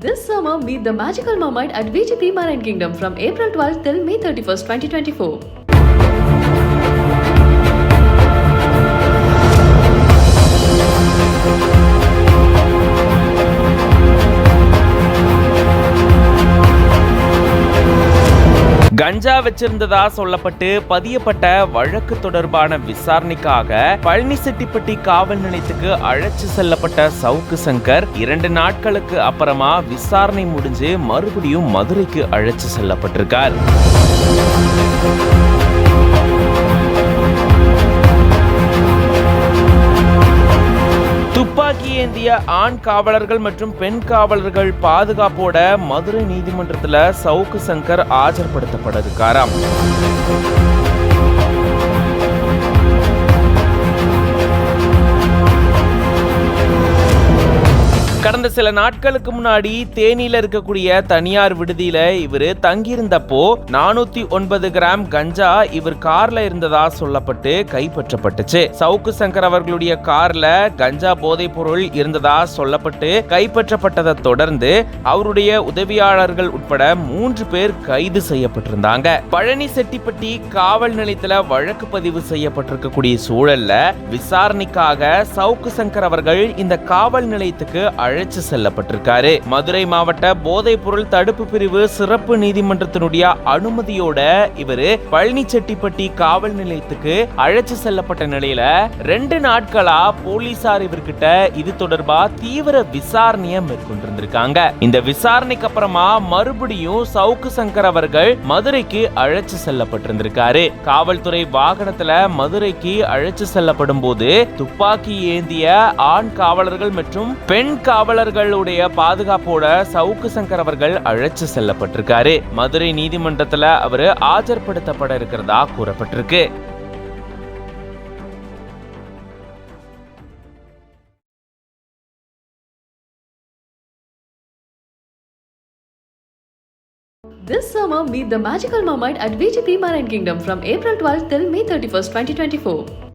This summer, meet the magical mermaid at VGP Marine Kingdom from April 12th till May 31st, 2024. கஞ்சா வச்சிருந்ததா சொல்லப்பட்டு பதியப்பட்ட வழக்கு தொடர்பான விசாரணைக்காக பழனிசெட்டிப்பட்டி காவல் நிலையத்துக்கு அழைச்சு செல்லப்பட்ட சவுக்கு சங்கர் 2 நாட்களுக்கு அப்புறமா விசாரணை முடிஞ்சு மறுபடியும் மதுரைக்கு அழைச்சு செல்லப்பட்டிருக்கார். துப்பாக்கி ஏந்திய ஆண் காவலர்கள் மற்றும் பெண் காவலர்கள் பாதுகாப்போட மதுரை நீதிமன்றத்துல சவுக்கு சங்கர் ஆஜர்படுத்தப்பட இருக்காராம். கடந்த சில நாட்களுக்கு முன்னாடி தேனியில இருக்கக்கூடிய தனியார் விடுதியில இவர் தங்கியிருந்தப்போ 409 கிராம் கஞ்சா இவர் கார்ல இருந்ததா சொல்லப்பட்டு கைப்பற்றப்பட்டுச்சு. சவுக்கு சங்கர் அவர்களுடைய கார்ல கஞ்சா போதைப் பொருள் இருந்ததா சொல்லப்பட்டு கைப்பற்றப்பட்டதை தொடர்ந்து அவருடைய உதவியாளர்கள் உட்பட 3 பேர் கைது செய்யப்பட்டிருந்தாங்க. பழனிசெட்டிப்பட்டி காவல் நிலையத்துல வழக்கு பதிவு செய்யப்பட்டிருக்கக்கூடிய சூழல்ல விசாரணைக்காக சவுக்கு சங்கர் அவர்கள் இந்த காவல் நிலையத்துக்கு அழைச்சு செல்லப்பட்டிருக்காரு. மதுரை மாவட்ட போதைப் பொருள் தடுப்பு பிரிவு சிறப்பு நீதிமன்றத்தினுடைய அனுமதியோட இவரு பழனிசெட்டிப்பட்டி காவல் நிலையத்துக்கு அழைச்சு செல்லப்பட்ட நிலையில 2 நாட்களா போலீசார் இவர்கிட்ட இது தொடர்பா தீவிர விசாரணையை மேற்கொண்டிருந்திருக்காங்க. இந்த விசாரணைக்கு அப்புறமா மறுபடியும் சவுக்கு சங்கர் அவர்கள் மதுரைக்கு அழைச்சு செல்லப்பட்டிருந்திருக்காரு. காவல்துறை வாகனத்துல மதுரைக்கு அழைச்சு செல்லப்படும் போது துப்பாக்கி ஏந்திய ஆண் காவலர்கள் மற்றும் பெண் காவலர்களுடைய பாதுகாப்போட சவுக்கு சங்கர் அவர்கள் அழைச்சு செல்லப்பட்டிருக்காரு. மதுரை நீதிமன்றத்துல அவரு ஆஜர்படுத்தப்பட இருக்கிறதா கூறப்பட்டிருக்கு. This summer, meet the magical mermaid at VGP Marine Kingdom from April 12th till May 31st, 2024.